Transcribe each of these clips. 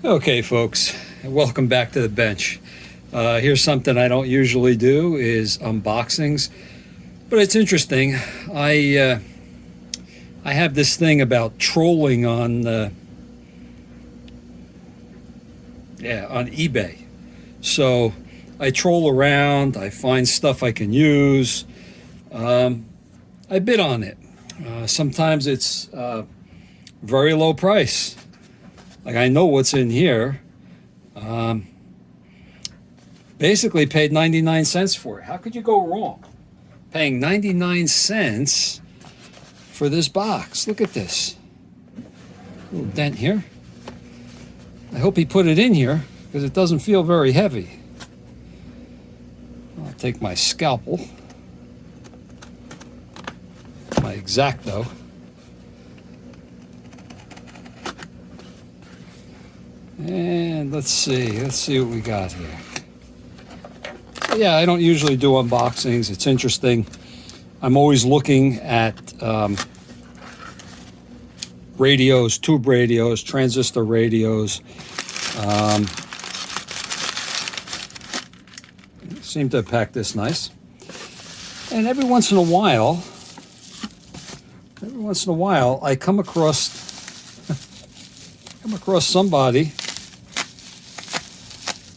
Okay, folks, welcome back to the bench. Here's something I don't usually do is unboxings, but it's interesting. I have this thing about trolling on eBay. So I troll around, I find stuff I can use. I bid on it. Sometimes it's very low price. Like I know what's in here. Basically paid 99 cents for it. How could you go wrong paying 99 cents for this box? Look at this. Little dent here. I hope he put it in here because it doesn't feel very heavy. I'll take my scalpel, my X-Acto. And let's see what we got here. So yeah, I don't usually do unboxings. It's interesting. I'm always looking at radios, tube radios, transistor radios. Seem to have packed this nice. And every once in a while, I come across somebody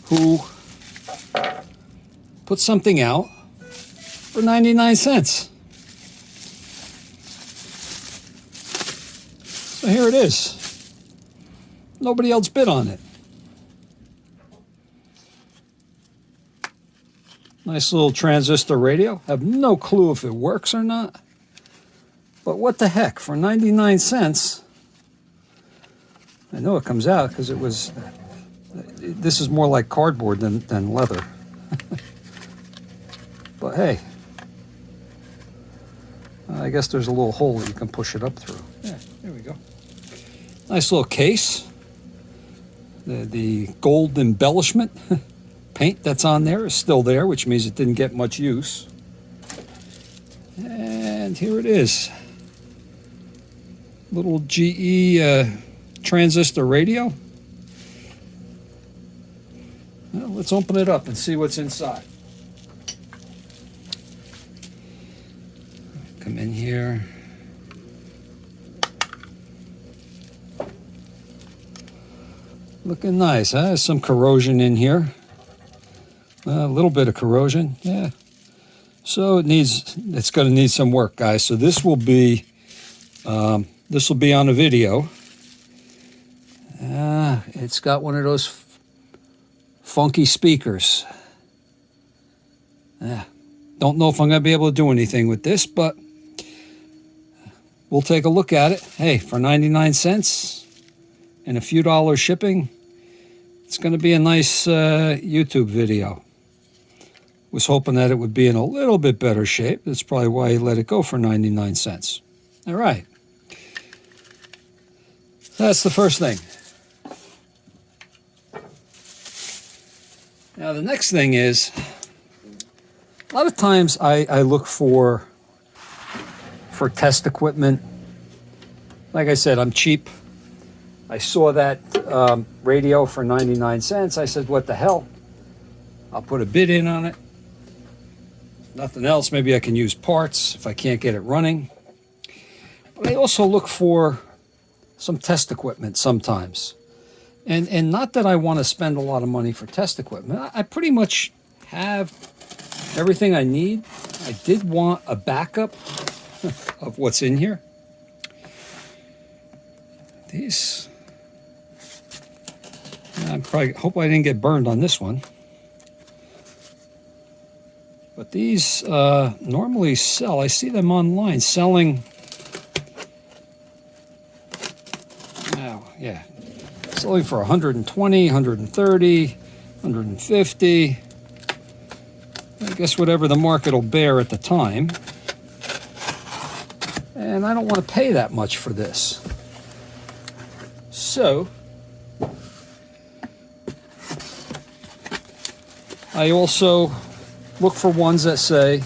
who put something out for 99 cents. So here it is. Nobody else bid on it. Nice little transistor radio. Have no clue if it works or not. But what the heck, for 99 cents, I know it comes out because this is more like cardboard than leather. But hey, I guess there's a little hole that you can push it up through. Yeah, there we go. Nice little case. The gold embellishment paint that's on there is still there, which means it didn't get much use. And here it is. Little GE transistor radio. Well, let's open it up and see what's inside. Come in here. Looking nice, huh? Some corrosion in here. A little bit of corrosion, yeah. So it's going to need some work, guys. So this will be on a video. It's got one of those funky speakers. Don't know if I'm going to be able to do anything with this, but we'll take a look at it. Hey, for 99 cents and a few dollars shipping, it's going to be a nice YouTube video. Was hoping that it would be in a little bit better shape. That's probably why he let it go for 99 cents. All right. That's the first thing. Now, the next thing is, a lot of times I look for test equipment. Like I said, I'm cheap. I saw that radio for 99 cents. I said, what the hell? I'll put a bid in on it. Nothing else. Maybe I can use parts if I can't get it running. But I also look for some test equipment sometimes. And not that I want to spend a lot of money for test equipment. I pretty much have everything I need. I did want a backup of what's in here. These, hope I didn't get burned on this one. But these normally sell. I see them online selling. Oh, yeah. Selling for 120, 130, 150. I guess whatever the market will bear at the time. And I don't want to pay that much for this. So I also look for ones that say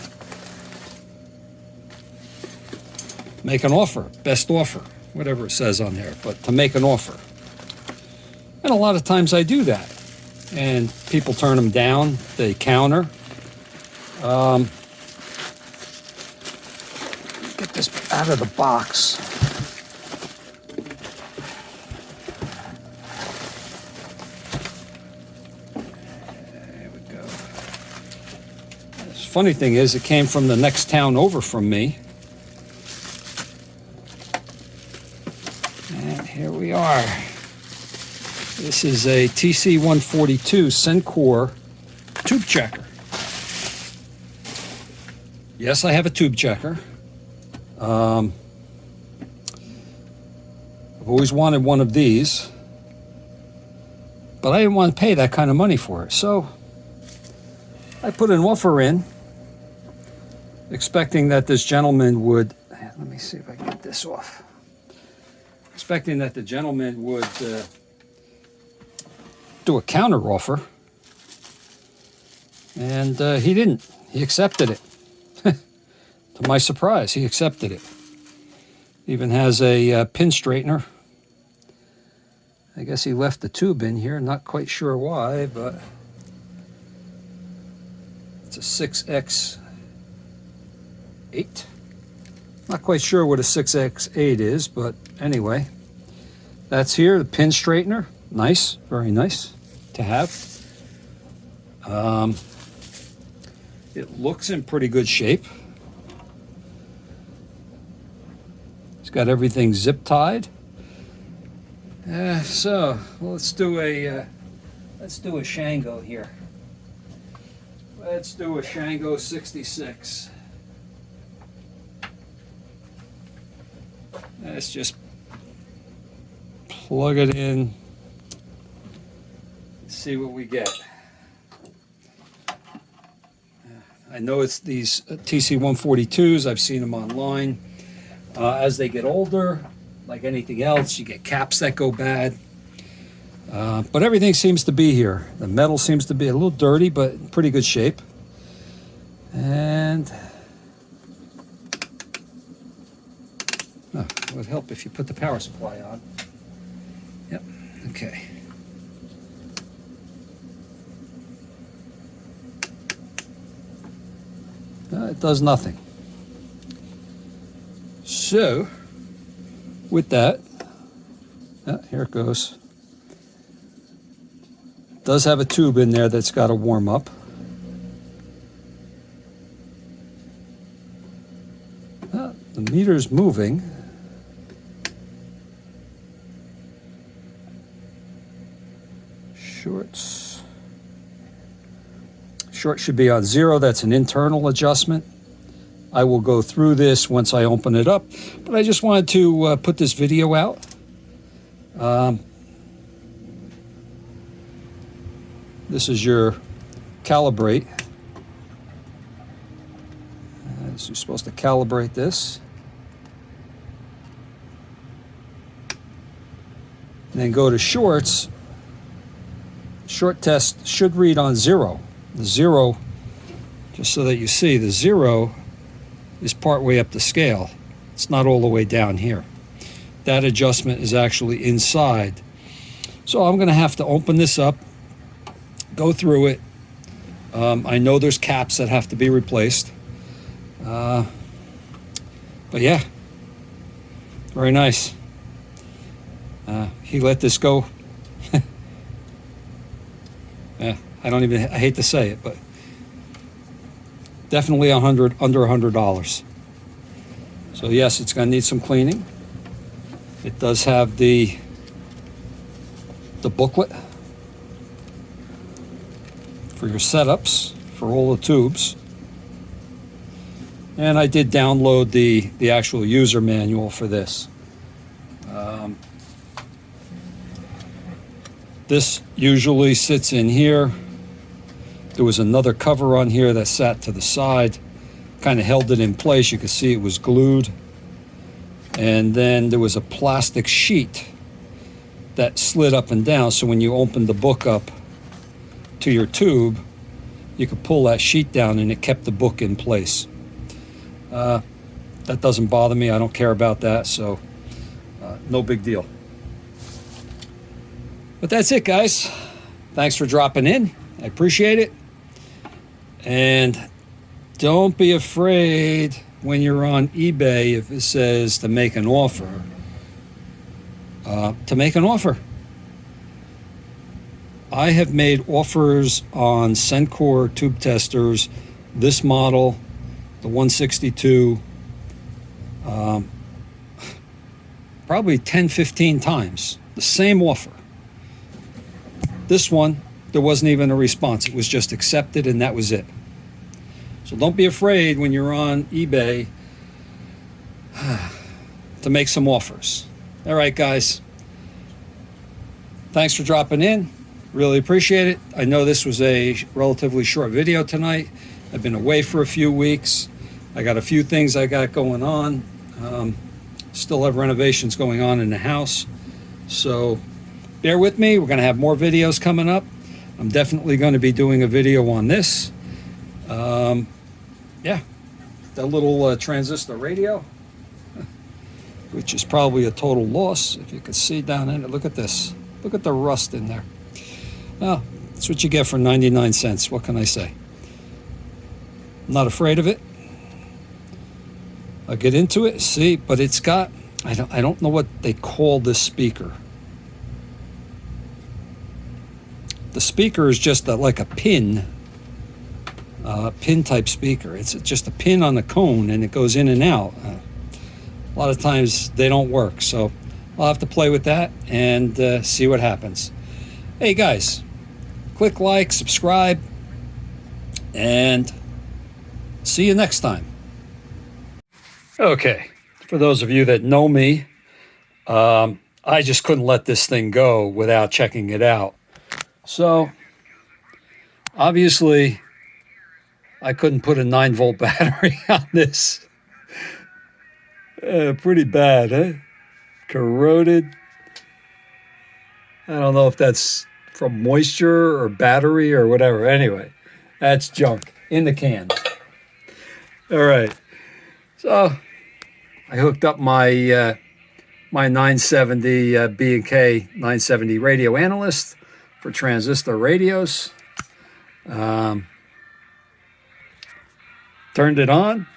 make an offer, best offer, whatever it says on there, but to make an offer. And a lot of times I do that. And people turn them down, they counter. Get this out of the box. There we go. The funny thing is, it came from the next town over from me. And here we are. This is a TC142 Sencore tube checker. Yes, I have a tube checker. I've always wanted one of these, but I didn't want to pay that kind of money for it. So I put an offer in, expecting that this gentleman would, let me see if I can get this off, expecting that the gentleman would do a counter offer, and he didn't. He accepted it. To my surprise, he accepted it. Even has a pin straightener. I guess he left the tube in here, not quite sure why, but it's a 6x8. Not quite sure what a 6x8 is, but anyway, that's here, the pin straightener. Nice, very nice to have. It looks in pretty good shape. It's got everything zip tied. So let's do a Shango here. Let's do a Shango 66. Let's just plug it in. See what we get. I know it's these TC142s. I've seen them online. As they get older, like anything else, you get caps that go bad. But everything seems to be here. The metal seems to be a little dirty, but in pretty good shape. And it would help if you put the power supply on. Yep, okay. It does nothing. So, with that, here it goes. It does have a tube in there that's got to warm up. The meter's moving. Short should be on 0. That's an internal adjustment. I will go through this once I open it up, but I just wanted to put this video out. This is your calibrate. So you're supposed to calibrate this. And then go to shorts. Short test should read on 0. The 0, just so that you see, the 0 is part way up the scale. It's not all the way down here. That adjustment is actually inside. So I'm going to have to open this up, go through it. I know there's caps that have to be replaced. But yeah, very nice. He let this go. Yeah, I hate to say it, but definitely under $100. So yes, it's going to need some cleaning. It does have the booklet for your setups for all the tubes. And I did download the actual user manual for this. This usually sits in here. There was another cover on here that sat to the side, kind of held it in place. You could see it was glued. And then there was a plastic sheet that slid up and down, so when you opened the book up to your tube, you could pull that sheet down and it kept the book in place. That doesn't bother me. I don't care about that, so no big deal. But that's it, guys. Thanks for dropping in. I appreciate it. And don't be afraid when you're on eBay if it says to make an offer. To make an offer. I have made offers on Sencore tube testers, this model, the 162, probably 10, 15 times. The same offer. This one, there wasn't even a response. It was just accepted and that was it. So don't be afraid when you're on eBay to make some offers. All right, guys. Thanks for dropping in. Really appreciate it. I know this was a relatively short video tonight. I've been away for a few weeks. I got a few things I got going on. Still have renovations going on in the house. So bear with me. We're going to have more videos coming up. I'm definitely going to be doing a video on this. Yeah, that little transistor radio, which is probably a total loss. If you can see down in it, look at this. Look at the rust in there. Well, that's what you get for 99 cents. What can I say? I'm not afraid of it. I'll get into it, see, but it's got, I don't know what they call this speaker. The speaker is just like a pin type speaker. It's just a pin on the cone and it goes in and out. A lot of times they don't work, so I'll have to play with that and see what happens. Hey guys, click like, subscribe, and see you next time. Okay, for those of you that know me, I just couldn't let this thing go without checking it out. So obviously I couldn't put a 9-volt battery on this. Pretty bad, huh? Corroded. I don't know if that's from moisture or battery or whatever. Anyway, that's junk in the can. All right. So I hooked up my my 970 B&K 970 radio analyst for transistor radios. Turned it on.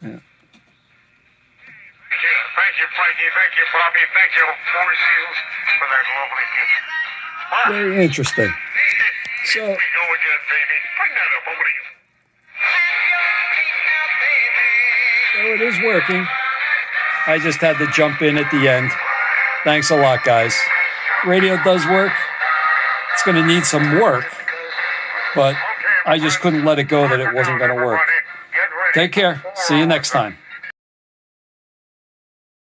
Yeah. Thank you, Frankie. Thank you, Bobby. Thank you, Four Seasons, for that lovely gift. Very interesting. Here we go again, baby. Bring that up, So please. it is working. I just had to jump in at the end. Thanks a lot, guys. Radio does work. It's going to need some work, but I just couldn't let it go that it wasn't going to work. Take care. See you next time.